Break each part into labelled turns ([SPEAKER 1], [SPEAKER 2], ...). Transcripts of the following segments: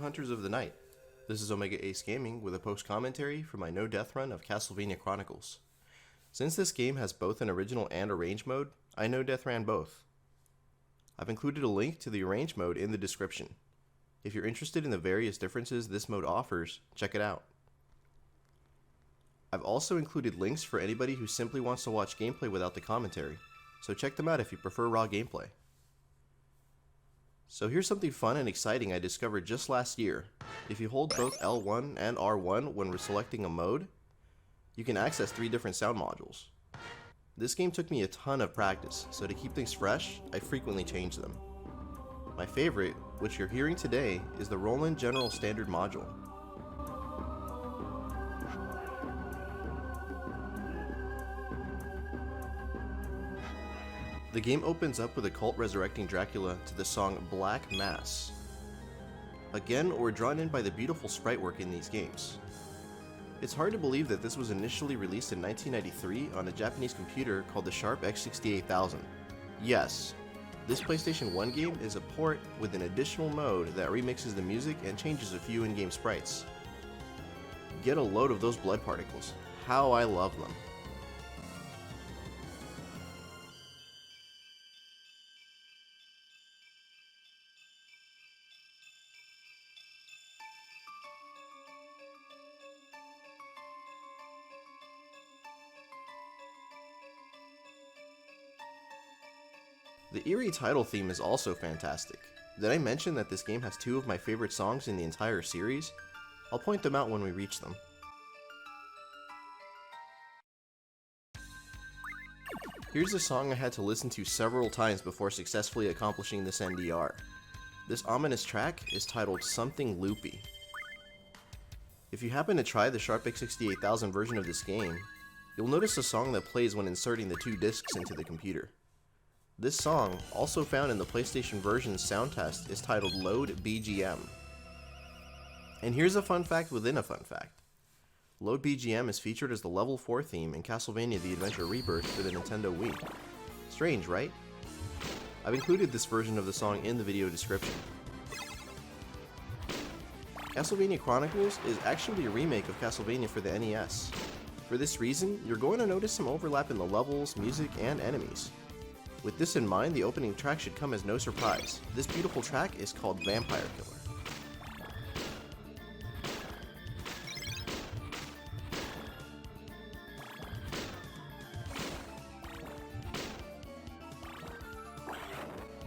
[SPEAKER 1] Hunters of the Night. This is Omega Ace Gaming with a post-commentary for my no-death run of Castlevania Chronicles. Since this game has both an original and arrange mode, I no-death ran both. I've included a link to the arrange mode in the description. If you're interested in the various differences this mode offers, check it out. I've also included links for anybody who simply wants to watch gameplay without the commentary, so check them out if you prefer raw gameplay. So here's something fun and exciting I discovered just last year. If you hold both L1 and R1 when we're selecting a mode, you can access 3 different sound modules. This game took me a ton of practice, so to keep things fresh, I frequently change them. My favorite, which you're hearing today, is the Roland General Standard module. The game opens up with a cult resurrecting Dracula to the song Black Mass. Again, we're drawn in by the beautiful sprite work in these games. It's hard to believe that this was initially released in 1993 on a Japanese computer called the Sharp X68000. Yes, this PlayStation 1 game is a port with an additional mode that remixes the music and changes a few in-game sprites. Get a load of those blood particles. How I love them. The eerie title theme is also fantastic. Did I mention that this game has 2 of my favorite songs in the entire series? I'll point them out when we reach them. Here's a song I had to listen to several times before successfully accomplishing this NDR. This ominous track is titled Something Loopy. If you happen to try the Sharp X68000 version of this game, you'll notice a song that plays when inserting the 2 discs into the computer. This song, also found in the PlayStation version's sound test, is titled Load BGM. And here's a fun fact within a fun fact. Load BGM is featured as the level 4 theme in Castlevania The Adventure Rebirth for the Nintendo Wii. Strange, right? I've included this version of the song in the video description. Castlevania Chronicles is actually a remake of Castlevania for the NES. For this reason, you're going to notice some overlap in the levels, music, and enemies. With this in mind, the opening track should come as no surprise. This beautiful track is called Vampire Killer.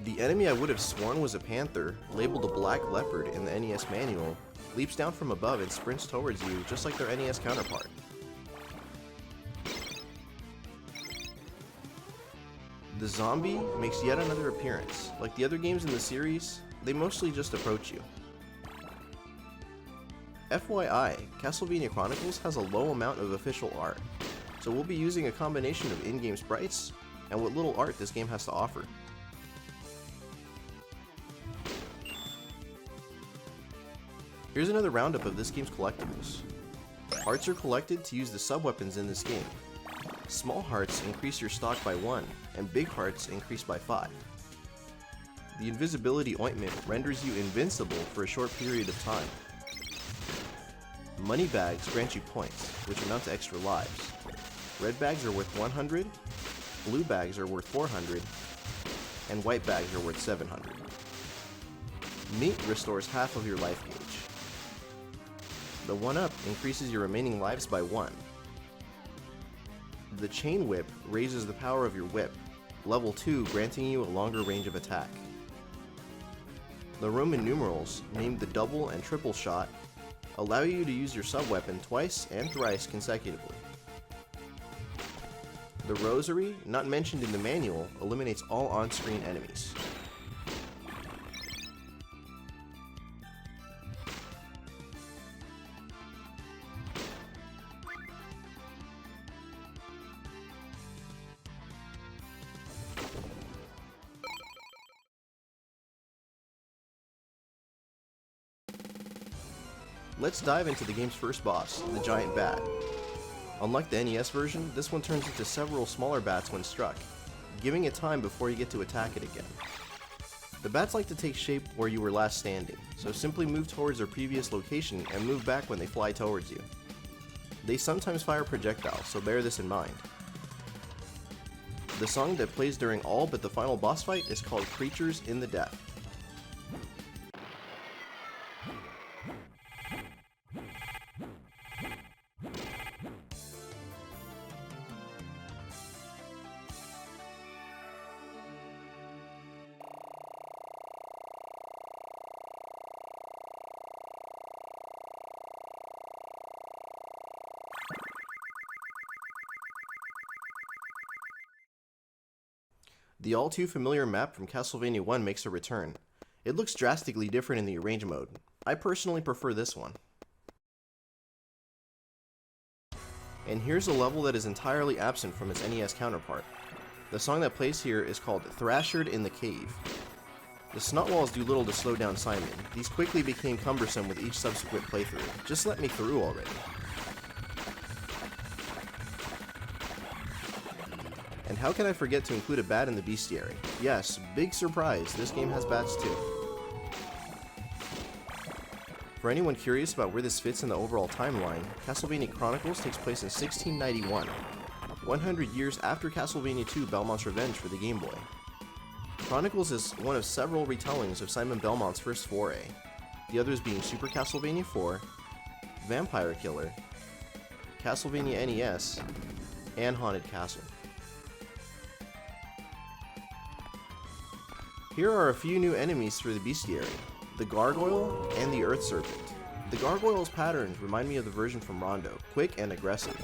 [SPEAKER 1] The enemy I would have sworn was a panther, labeled a black leopard in the NES manual, leaps down from above and sprints towards you just like their NES counterpart. The zombie makes yet another appearance. Like the other games in the series, they mostly just approach you. FYI, Castlevania Chronicles has a low amount of official art, so we'll be using a combination of in-game sprites and what little art this game has to offer. Here's another roundup of this game's collectibles. Hearts are collected to use the sub-weapons in this game. Small hearts increase your stock by 1, and big hearts increase by 5. The Invisibility Ointment renders you invincible for a short period of time. Money bags grant you points, which amount to extra lives. Red bags are worth 100, blue bags are worth 400, and white bags are worth 700. Meat restores half of your life gauge. The 1-up increases your remaining lives by 1. The Chain Whip raises the power of your whip, level 2 granting you a longer range of attack. The Roman numerals, named the double and triple shot, allow you to use your sub-weapon twice and thrice consecutively. The Rosary, not mentioned in the manual, eliminates all on-screen enemies. Let's dive into the game's first boss, the Giant Bat. Unlike the NES version, this one turns into several smaller bats when struck, giving it time before you get to attack it again. The bats like to take shape where you were last standing, so simply move towards their previous location and move back when they fly towards you. They sometimes fire projectiles, so bear this in mind. The song that plays during all but the final boss fight is called Creatures in the Depth. The all too familiar map from Castlevania 1 makes a return. It looks drastically different in the arrange mode. I personally prefer this one. And here's a level that is entirely absent from its NES counterpart. The song that plays here is called Thrashered in the Cave. The snot walls do little to slow down Simon. These quickly became cumbersome with each subsequent playthrough. Just let me through already. And how can I forget to include a bat in the bestiary? Yes, big surprise, this game has bats too. For anyone curious about where this fits in the overall timeline, Castlevania Chronicles takes place in 1691, 100 years after Castlevania 2 Belmont's Revenge for the Game Boy. Chronicles is one of several retellings of Simon Belmont's first foray, the others being Super Castlevania 4, Vampire Killer, Castlevania NES, and Haunted Castle. Here are a few new enemies for the bestiary, the Gargoyle and the Earth Serpent. The Gargoyle's patterns remind me of the version from Rondo, quick and aggressive.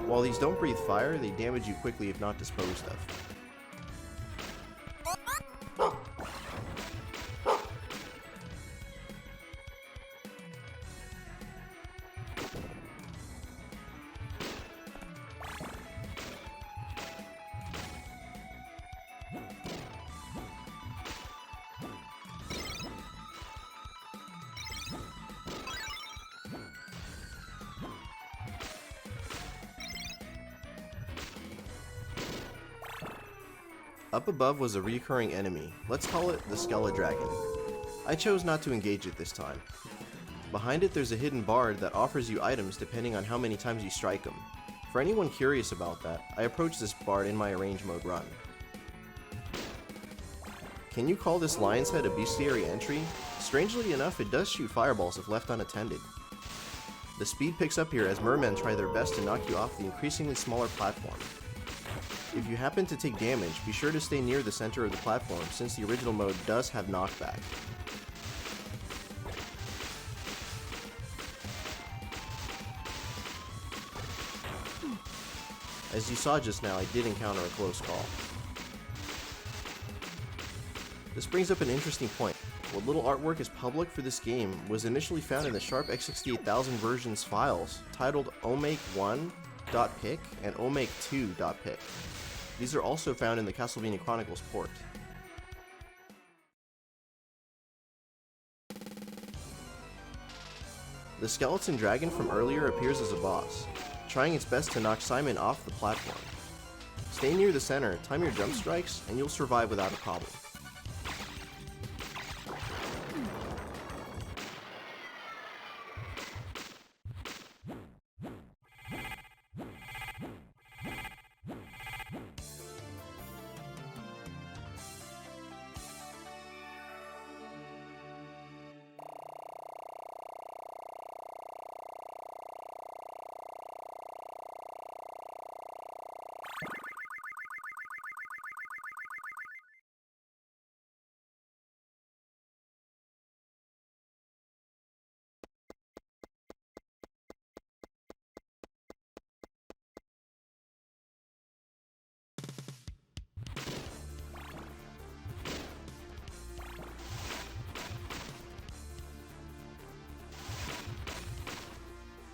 [SPEAKER 1] While these don't breathe fire, they damage you quickly if not disposed of. Up above was a recurring enemy, let's call it the Skeledragon. I chose not to engage it this time. Behind it there's a hidden bard that offers you items depending on how many times you strike him. For anyone curious about that, I approached this bard in my arrange mode run. Can you call this lion's head a bestiary entry? Strangely enough, it does shoot fireballs if left unattended. The speed picks up here as mermen try their best to knock you off the increasingly smaller platform. If you happen to take damage, be sure to stay near the center of the platform since the original mode does have knockback. As you saw just now, I did encounter a close call. This brings up an interesting point. What little artwork is public for this game was initially found in the Sharp X68000 version's files, titled omake1.pic and omake2.pic. These are also found in the Castlevania Chronicles port. The skeleton dragon from earlier appears as a boss, trying its best to knock Simon off the platform. Stay near the center, time your jump strikes, and you'll survive without a problem.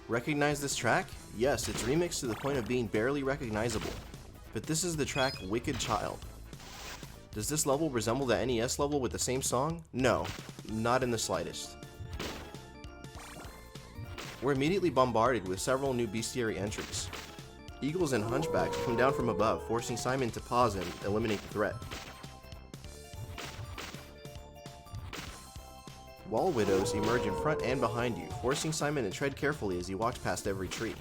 [SPEAKER 1] Recognize this track? Yes, it's remixed to the point of being barely recognizable. But this is the track Wicked Child. Does this level resemble the NES level with the same song? No, not in the slightest. We're immediately bombarded with several new bestiary entries. Eagles and hunchbacks come down from above, forcing Simon to pause and eliminate the threat. Wall widows emerge in front and behind you, forcing Simon to tread carefully as he walks past every tree.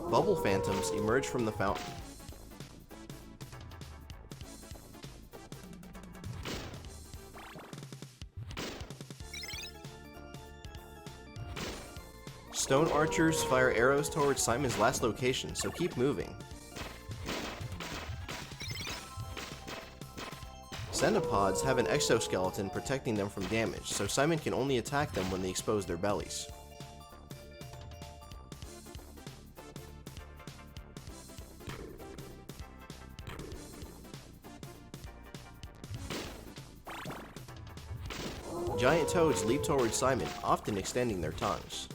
[SPEAKER 1] Bubble phantoms emerge from the fountain. Stone archers fire arrows towards Simon's last location, so keep moving. Centipods have an exoskeleton protecting them from damage, so Simon can only attack them when they expose their bellies. Giant toads leap towards Simon, often extending their tongues.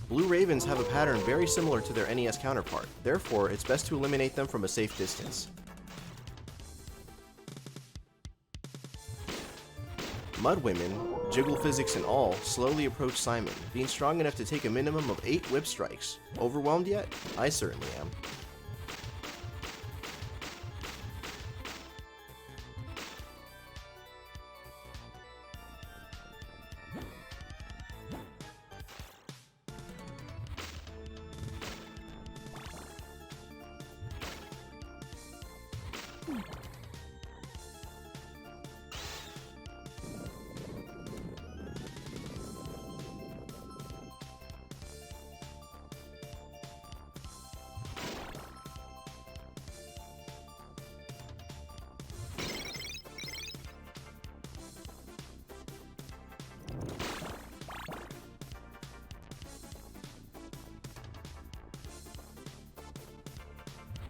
[SPEAKER 1] Blue ravens have a pattern very similar to their NES counterpart, therefore it's best to eliminate them from a safe distance. Mud women, jiggle physics and all, slowly approach Simon, being strong enough to take a minimum of 8 whip strikes. Overwhelmed yet? I certainly am.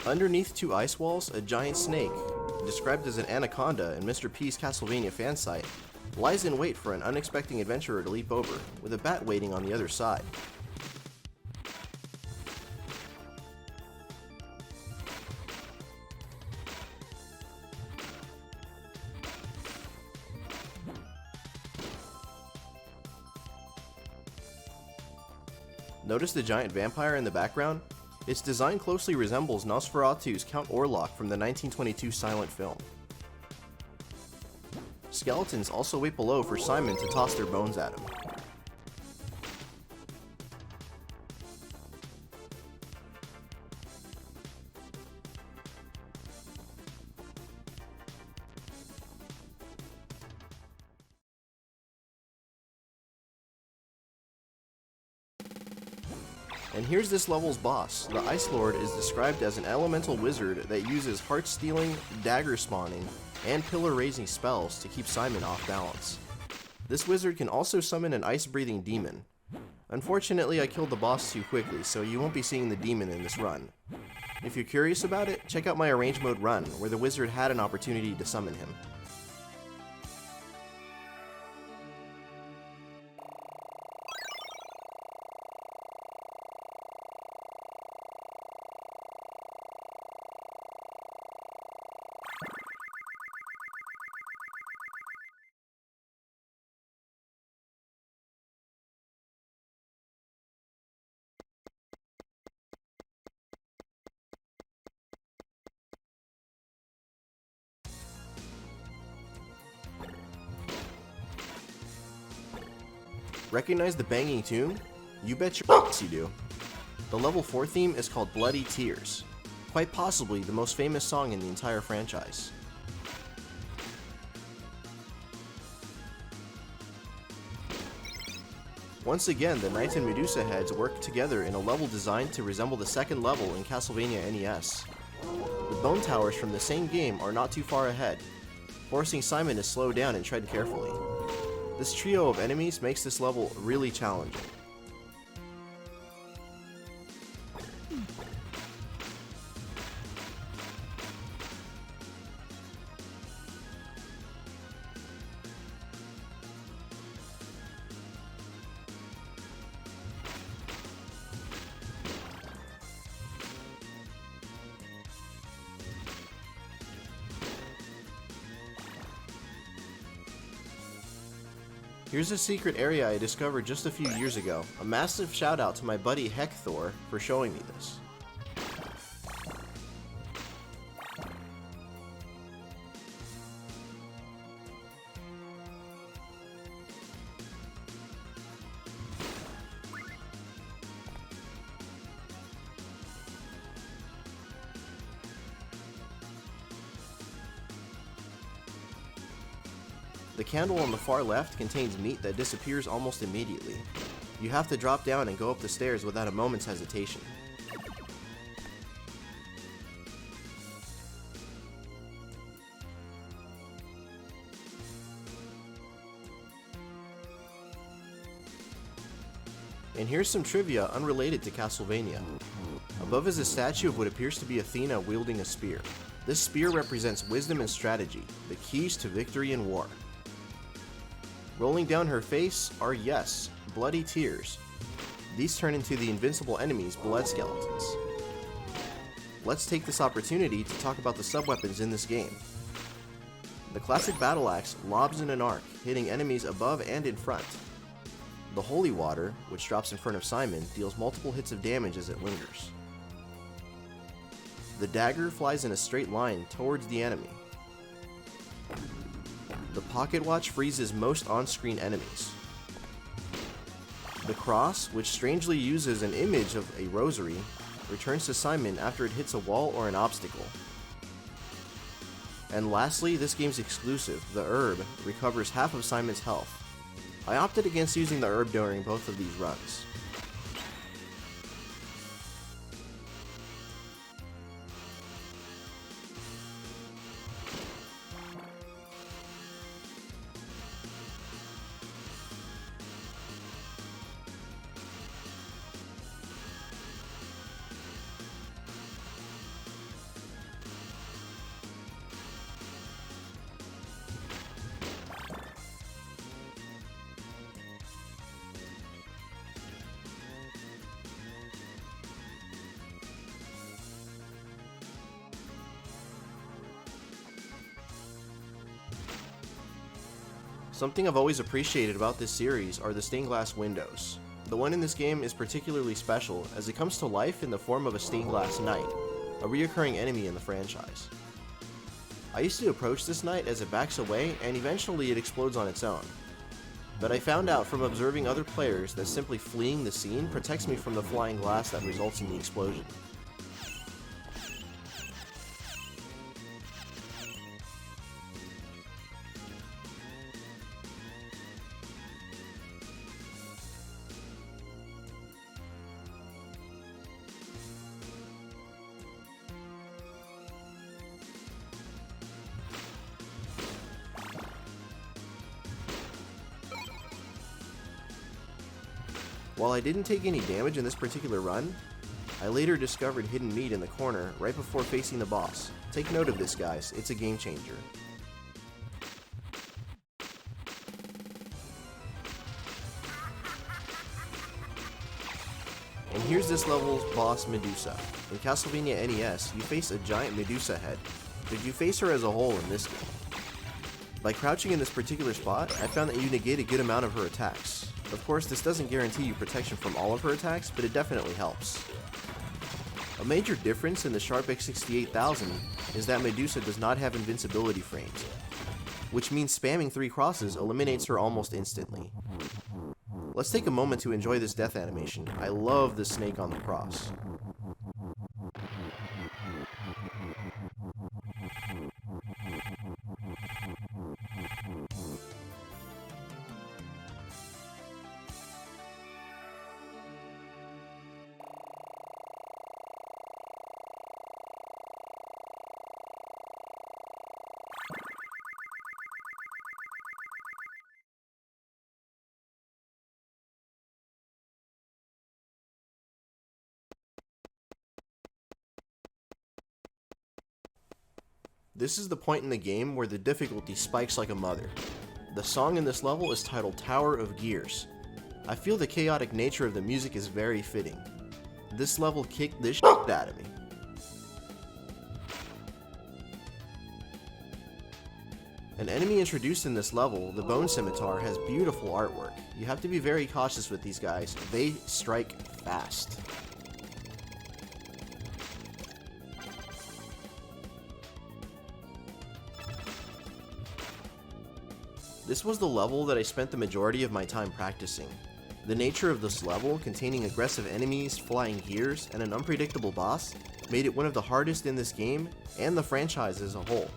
[SPEAKER 1] Underneath 2 ice walls, a giant snake, described as an anaconda in Mr. P's Castlevania fansite, lies in wait for an unexpected adventurer to leap over, with a bat waiting on the other side. Notice the giant vampire in the background? Its design closely resembles Nosferatu's Count Orlok from the 1922 silent film. Skeletons also wait below for Simon to toss their bones at him. And here's this level's boss. The Ice Lord is described as an elemental wizard that uses heart-stealing, dagger-spawning, and pillar-raising spells to keep Simon off balance. This wizard can also summon an ice-breathing demon. Unfortunately, I killed the boss too quickly, so you won't be seeing the demon in this run. If you're curious about it, check out my arrange mode run, where the wizard had an opportunity to summon him. Recognize the banging tune? You bet your ass you do. The level 4 theme is called Bloody Tears, quite possibly the most famous song in the entire franchise. Once again, the Knights and Medusa heads work together in a level designed to resemble the second level in Castlevania NES. The bone towers from the same game are not too far ahead, forcing Simon to slow down and tread carefully. This trio of enemies makes this level really challenging. Here's a secret area I discovered just a few years ago. A massive shout out to my buddy Hector for showing me this. The candle on the far left contains meat that disappears almost immediately. You have to drop down and go up the stairs without a moment's hesitation. And here's some trivia unrelated to Castlevania. Above is a statue of what appears to be Athena wielding a spear. This spear represents wisdom and strategy, the keys to victory in war. Rolling down her face are, yes, bloody tears. These turn into the invincible enemies, blood skeletons. Let's take this opportunity to talk about the sub-weapons in this game. The classic battle axe lobs in an arc, hitting enemies above and in front. The holy water, which drops in front of Simon, deals multiple hits of damage as it lingers. The dagger flies in a straight line towards the enemy. The pocket watch freezes most on-screen enemies. The cross, which strangely uses an image of a rosary, returns to Simon after it hits a wall or an obstacle. And lastly, this game's exclusive, the herb, recovers half of Simon's health. I opted against using the herb during both of these runs. Something I've always appreciated about this series are the stained glass windows. The one in this game is particularly special as it comes to life in the form of a stained glass knight, a reoccurring enemy in the franchise. I used to approach this knight as it backs away and eventually it explodes on its own. But I found out from observing other players that simply fleeing the scene protects me from the flying glass that results in the explosion. While I didn't take any damage in this particular run, I later discovered hidden meat in the corner right before facing the boss. Take note of this, guys, it's a game changer. And here's this level's boss, Medusa. In Castlevania NES, you face a giant Medusa head, but you face her as a whole in this game. By crouching in this particular spot, I found that you negate a good amount of her attacks. Of course, this doesn't guarantee you protection from all of her attacks, but it definitely helps. A major difference in the Sharp X68000 is that Medusa does not have invincibility frames, which means spamming 3 crosses eliminates her almost instantly. Let's take a moment to enjoy this death animation. I love the snake on the cross. This is the point in the game where the difficulty spikes like a mother. The song in this level is titled Tower of Gears. I feel the chaotic nature of the music is very fitting. This level kicked this shit out of me. An enemy introduced in this level, the Bone Scimitar, has beautiful artwork. You have to be very cautious with these guys. They strike fast. This was the level that I spent the majority of my time practicing. The nature of this level, containing aggressive enemies, flying gears, and an unpredictable boss, made it one of the hardest in this game and the franchise as a whole.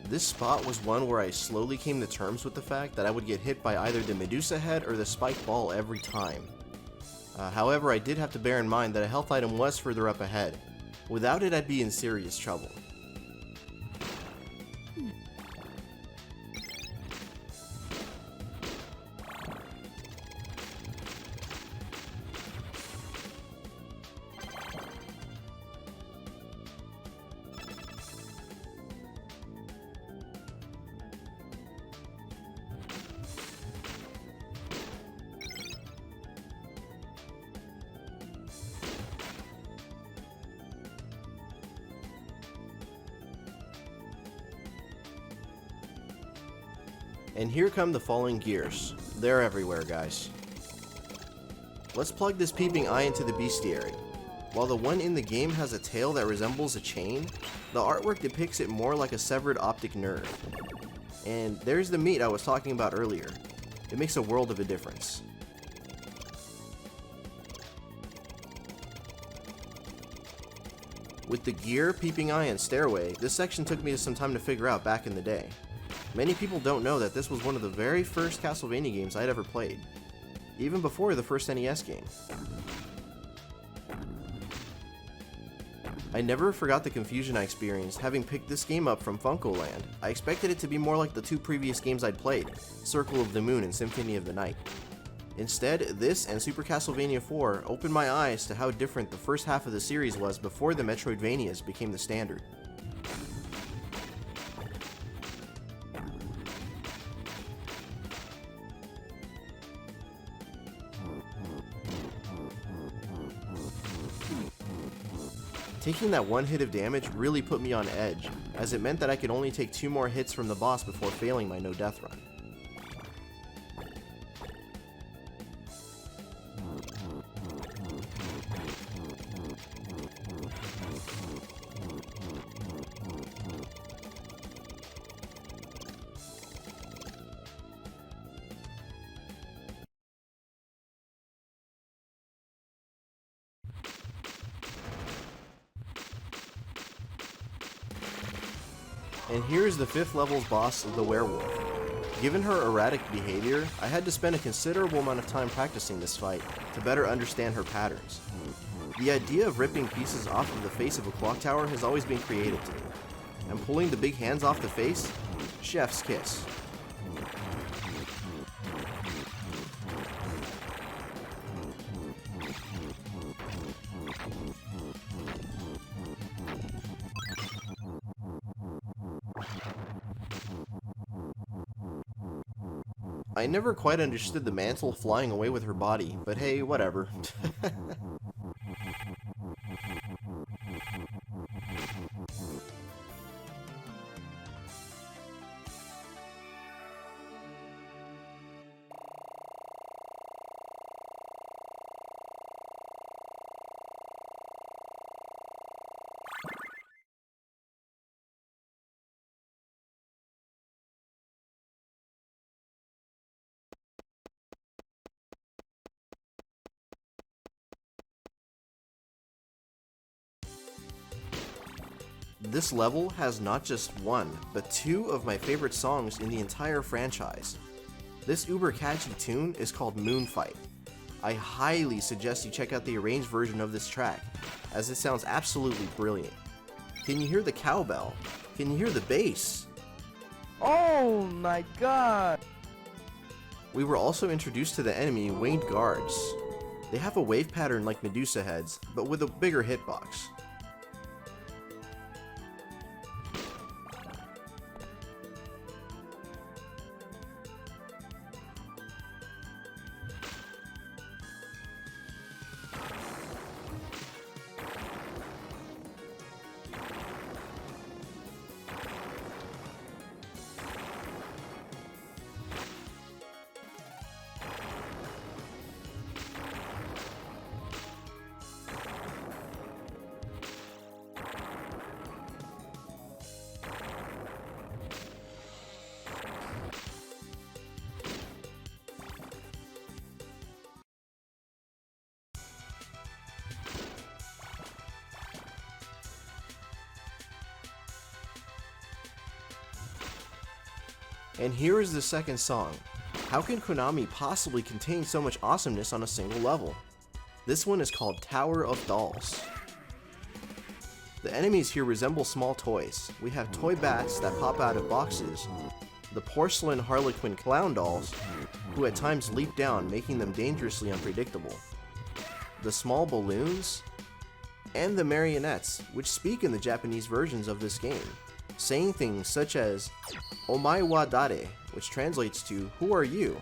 [SPEAKER 1] This spot was one where I slowly came to terms with the fact that I would get hit by either the Medusa head or the spiked ball every time. However, I did have to bear in mind that a health item was further up ahead. Without it, I'd be in serious trouble. And here come the falling gears. They're everywhere, guys. Let's plug this peeping eye into the bestiary. While the one in the game has a tail that resembles a chain, the artwork depicts it more like a severed optic nerve. And there's the meat I was talking about earlier. It makes a world of a difference. With the gear, peeping eye, and stairway, this section took me some time to figure out back in the day. Many people don't know that this was one of the very first Castlevania games I'd ever played, even before the first NES game. I never forgot the confusion I experienced having picked this game up from Funkoland. I expected it to be more like the two previous games I'd played, Circle of the Moon and Symphony of the Night. Instead, this and Super Castlevania 4 opened my eyes to how different the first half of the series was before the Metroidvanias became the standard. Taking that one hit of damage really put me on edge, as it meant that I could only take 2 more hits from the boss before failing my no-death run. And here's the 5th level's boss, the werewolf. Given her erratic behavior, I had to spend a considerable amount of time practicing this fight to better understand her patterns. The idea of ripping pieces off of the face of a clock tower has always been creative to me, and pulling the big hands off the face, chef's kiss. I never quite understood the mantle flying away with her body, but hey, whatever. This level has not just one, but two of my favorite songs in the entire franchise. This uber catchy tune is called Moonfight. I highly suggest you check out the arranged version of this track, as it sounds absolutely brilliant. Can you hear the cowbell? Can you hear the bass?
[SPEAKER 2] Oh my god!
[SPEAKER 1] We were also introduced to the enemy Winged Guards. They have a wave pattern like Medusa heads, but with a bigger hitbox. And here is the second song. How can Konami possibly contain so much awesomeness on a single level? This one is called Tower of Dolls. The enemies here resemble small toys. We have toy bats that pop out of boxes, the porcelain Harlequin clown dolls, who at times leap down, making them dangerously unpredictable, the small balloons, and the marionettes, which speak in the Japanese versions of this game, saying things such as Omae wa dare, which translates to Who are you?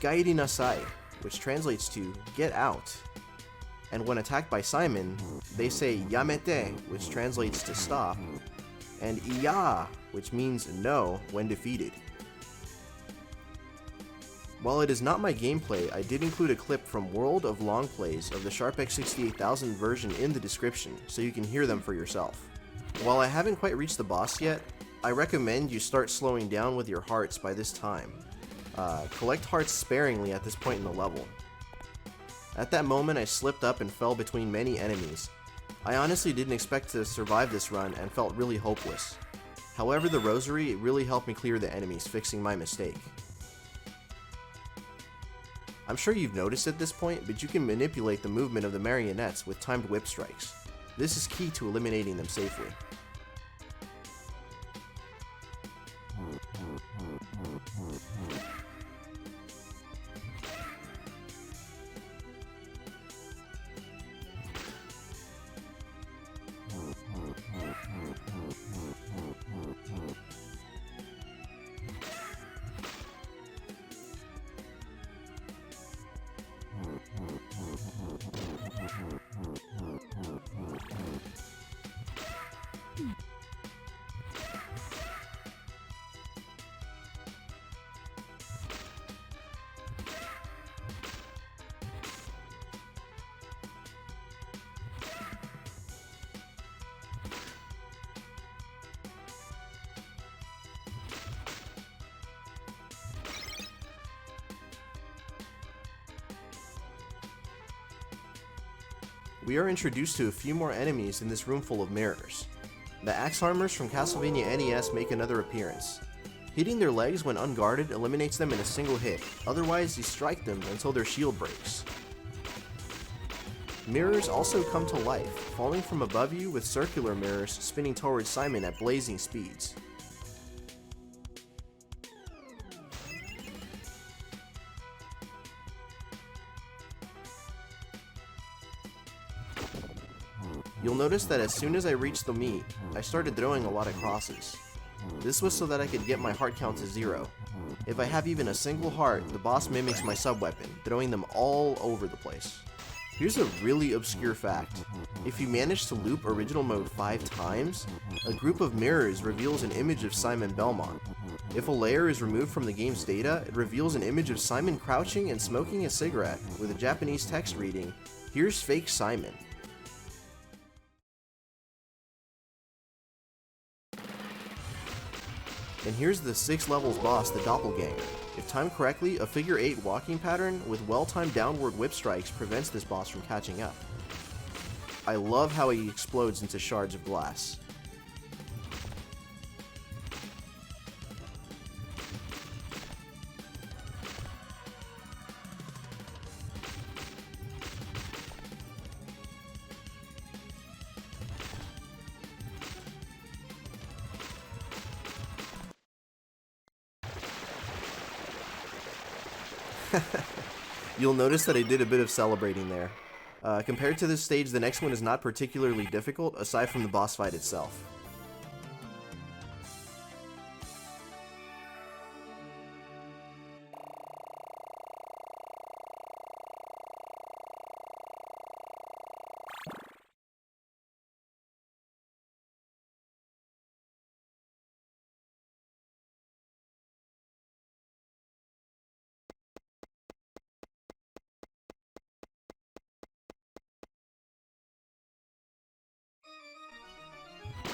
[SPEAKER 1] Gairi nasai, which translates to Get out. And when attacked by Simon, they say Yamete, which translates to stop, and Iya, which means no when defeated. While it is not my gameplay, I did include a clip from World of Long Plays of the Sharp X68000 version in the description, so you can hear them for yourself. While I haven't quite reached the boss yet, I recommend you start slowing down with your hearts by this time. Collect hearts sparingly at this point in the level. At that moment, I slipped up and fell between many enemies. I honestly didn't expect to survive this run and felt really hopeless. However, the rosary really helped me clear the enemies, fixing my mistake. I'm sure you've noticed at this point, but you can manipulate the movement of the marionettes with timed whip strikes. This is key to eliminating them safely. We are introduced to a few more enemies in this room full of mirrors. The axe armors from Castlevania NES make another appearance. Hitting their legs when unguarded eliminates them in a single hit, otherwise you strike them until their shield breaks. Mirrors also come to life, falling from above you with circular mirrors spinning towards Simon at blazing speeds. You'll notice that as soon as I reached the meat, I started throwing a lot of crosses. This was so that I could get my heart count to 0. If I have even a single heart, the boss mimics my sub-weapon, throwing them all over the place. Here's a really obscure fact. If you manage to loop original mode 5 times, a group of mirrors reveals an image of Simon Belmont. If a layer is removed from the game's data, it reveals an image of Simon crouching and smoking a cigarette with a Japanese text reading, "Here's fake Simon." And here's the 6 levels boss, the Doppelganger. If timed correctly, a figure 8 walking pattern with well-timed downward whip strikes prevents this boss from catching up. I love how he explodes into shards of glass. You'll notice that I did a bit of celebrating there. Compared to this stage, the next one is not particularly difficult, aside from the boss fight itself.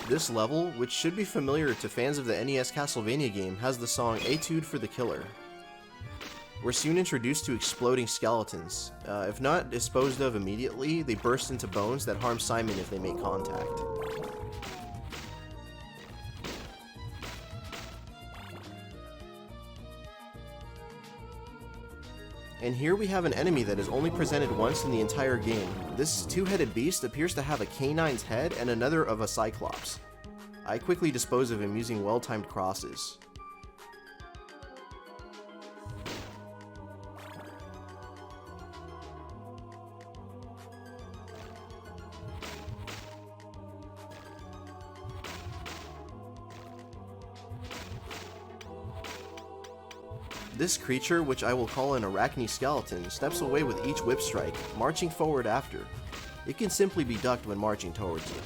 [SPEAKER 1] This level, which should be familiar to fans of the NES Castlevania game, has the song Etude for the Killer. We're soon introduced to exploding skeletons. If not disposed of immediately, they burst into bones that harm Simon if they make contact. And here we have an enemy that is only presented once in the entire game. This two-headed beast appears to have a canine's head and another of a cyclops. I quickly dispose of him using well-timed crosses. This creature, which I will call an arachne skeleton, steps away with each whip strike, marching forward after. It can simply be ducked when marching towards you.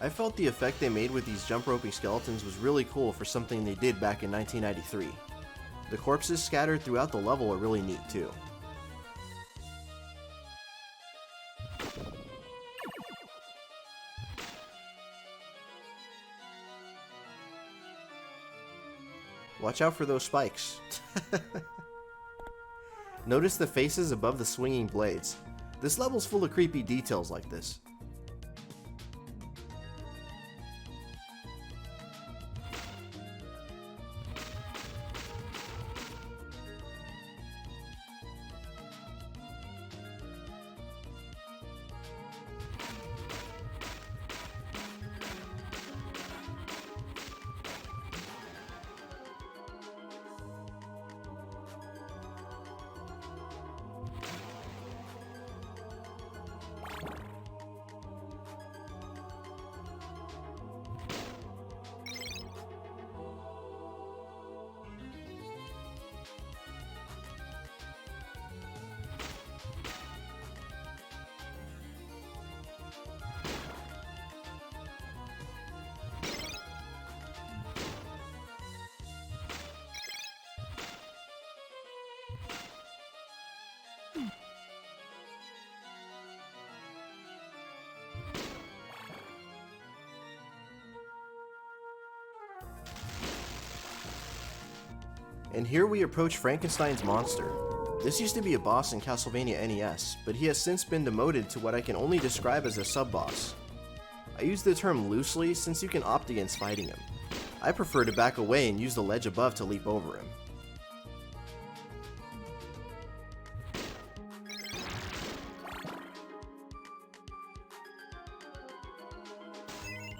[SPEAKER 1] I felt the effect they made with these jump roping skeletons was really cool for something they did back in 1993. The corpses scattered throughout the level are really neat too. Watch out for those spikes. Notice the faces above the swinging blades. This level's full of creepy details like this. And here we approach Frankenstein's monster. This used to be a boss in Castlevania NES, but he has since been demoted to what I can only describe as a sub-boss. I use the term loosely since you can opt against fighting him. I prefer to back away and use the ledge above to leap over him.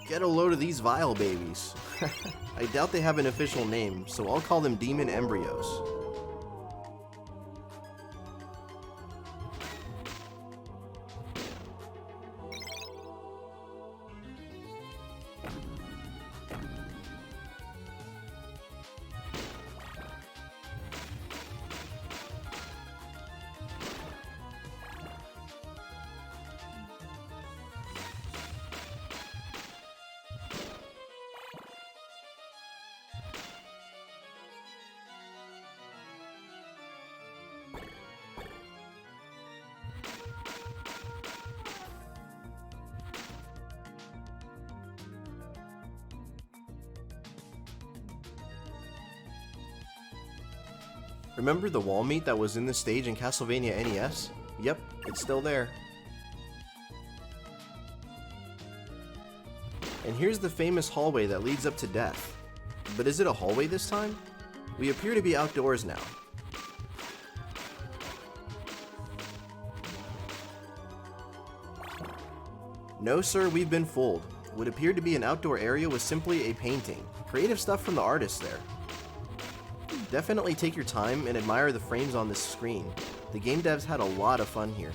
[SPEAKER 1] Get a load of these vile babies. I doubt they have an official name, so I'll call them demon embryos. Remember the wall meat that was in the stage in Castlevania NES? Yep, it's still there. And here's the famous hallway that leads up to death. But is it a hallway this time? We appear to be outdoors now. No sir, we've been fooled. What appeared to be an outdoor area was simply a painting. Creative stuff from the artist there. Definitely take your time and admire the frames on this screen. The game devs had a lot of fun here.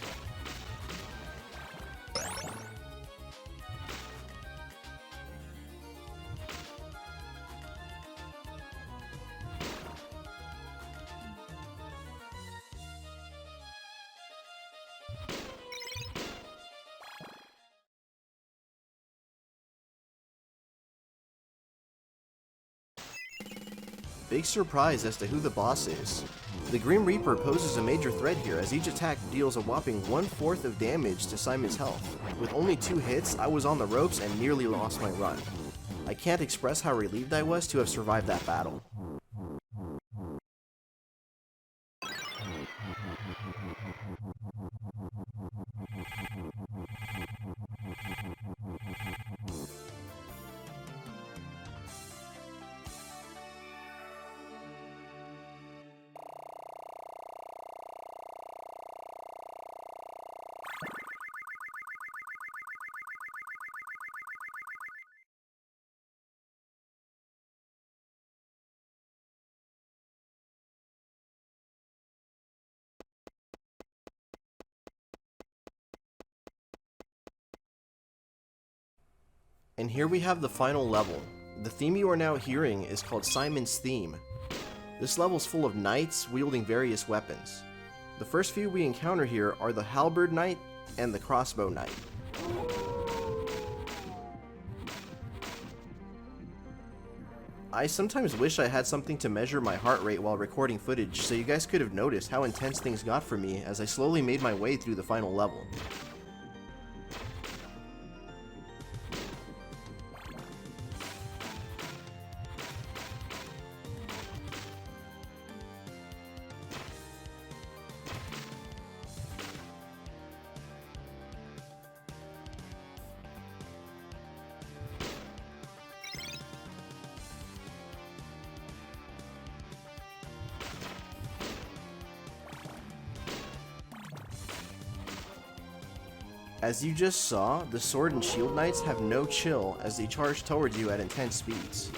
[SPEAKER 1] Big surprise as to who the boss is. The Grim Reaper poses a major threat here as each attack deals a whopping 1/4 of damage to Simon's health. With only 2 hits, I was on the ropes and nearly lost my run. I can't express how relieved I was to have survived that battle. And here we have the final level. The theme you are now hearing is called Simon's Theme. This level's full of knights wielding various weapons. The first few we encounter here are the halberd knight and the crossbow knight. I sometimes wish I had something to measure my heart rate while recording footage so you guys could have noticed how intense things got for me as I slowly made my way through the final level. As you just saw, the Sword and Shield Knights have no chill as they charge towards you at intense speeds.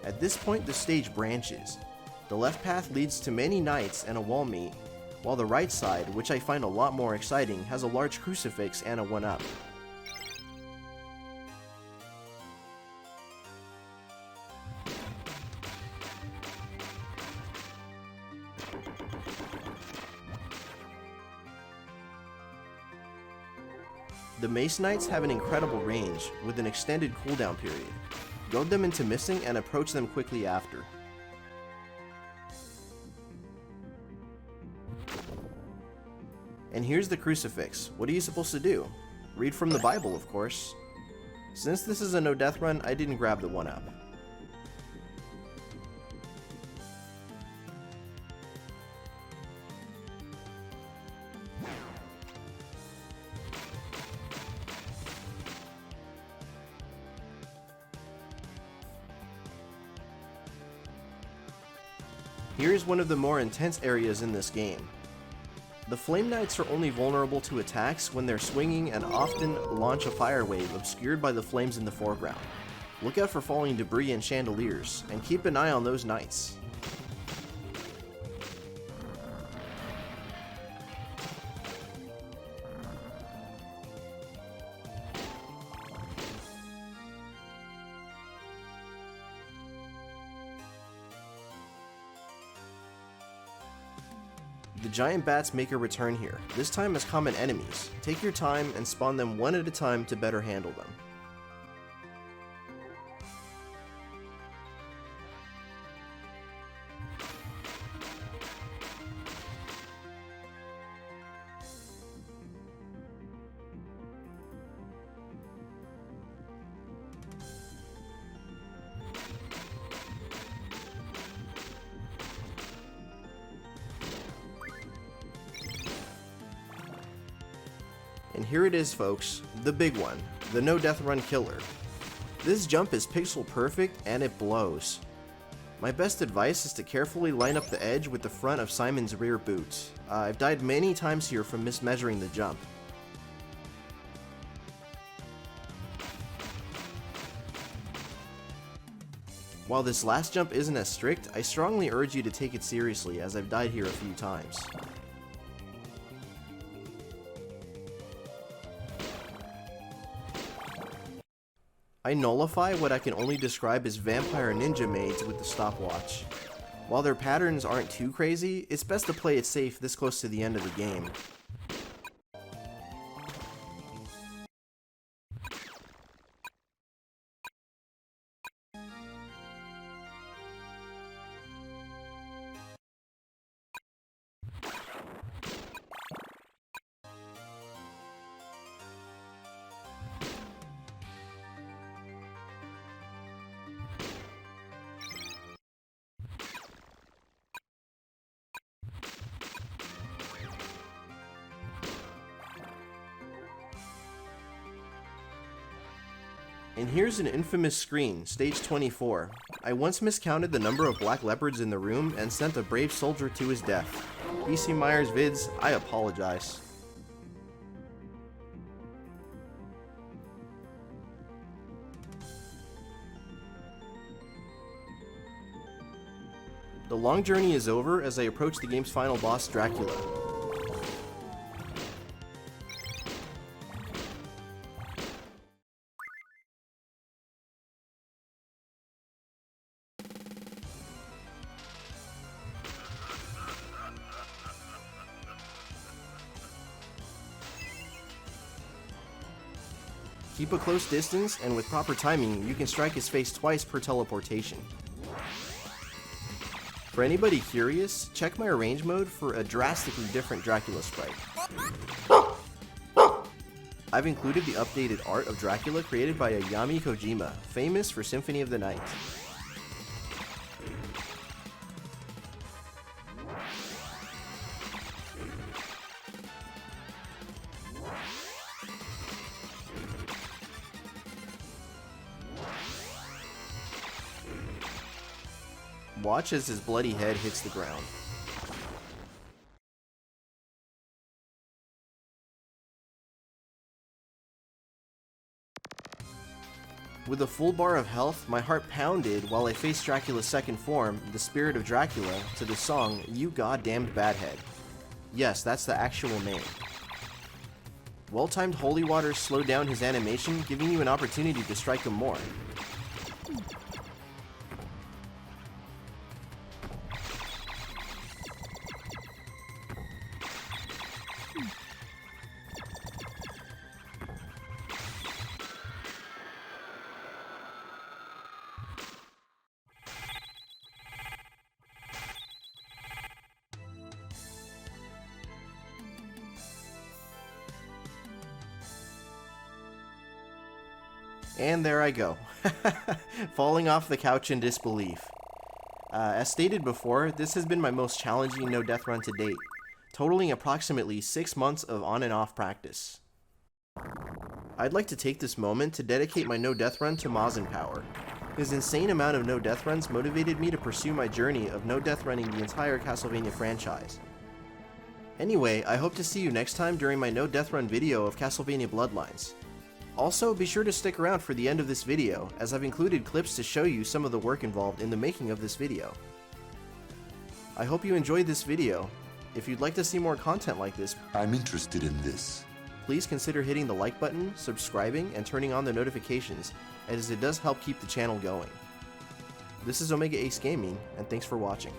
[SPEAKER 1] At this point, the stage branches. The left path leads to many knights and a wall meet, while the right side, which I find a lot more exciting, has a large crucifix and a 1-up. The Mace Knights have an incredible range, with an extended cooldown period. Goad them into missing and approach them quickly after. And here's the crucifix. What are you supposed to do? Read from the Bible, of course. Since this is a no-death run, I didn't grab the 1-up. Here is one of the more intense areas in this game. The Flame Knights are only vulnerable to attacks when they're swinging and often launch a fire wave obscured by the flames in the foreground. Look out for falling debris and chandeliers, and keep an eye on those knights. The giant bats make a return here, this time as common enemies. Take your time and spawn them one at a time to better handle them. And here it is, folks, the big one, the no death run killer. This jump is pixel perfect and it blows. My best advice is to carefully line up the edge with the front of Simon's rear boot. I've died many times here from mismeasuring the jump. While this last jump isn't as strict, I strongly urge you to take it seriously as I've died here a few times. I nullify what I can only describe as vampire ninja maids with the stopwatch. While their patterns aren't too crazy, it's best to play it safe this close to the end of the game. And here's an infamous screen, stage 24. I once miscounted the number of black leopards in the room and sent a brave soldier to his death. ecmyersvids, I apologize. The long journey is over as I approach the game's final boss, Dracula. Keep a close distance, and with proper timing, you can strike his face twice per teleportation. For anybody curious, check my arrange mode for a drastically different Dracula sprite. I've included the updated art of Dracula created by Yami Kojima, famous for Symphony of the Night. Watch as his bloody head hits the ground. With a full bar of health, my heart pounded while I faced Dracula's second form, the spirit of Dracula, to the song, "You Goddamned Badhead." Yes, that's the actual name. Well-timed holy waters slowed down his animation, giving you an opportunity to strike him more. And there I go, falling off the couch in disbelief. As stated before, this has been my most challenging no death run to date, totaling approximately 6 months of on and off practice. I'd like to take this moment to dedicate my no death run to Mazinpower. His insane amount of no death runs motivated me to pursue my journey of no death running the entire Castlevania franchise. Anyway, I hope to see you next time during my no death run video of Castlevania Bloodlines. Also, be sure to stick around for the end of this video, as I've included clips to show you some of the work involved in the making of this video. I hope you enjoyed this video. If you'd like to see more content like this,
[SPEAKER 3] I'm interested in this.
[SPEAKER 1] Please consider hitting the like button, subscribing, and turning on the notifications, as it does help keep the channel going. This is Omega Ace Gaming, and thanks for watching.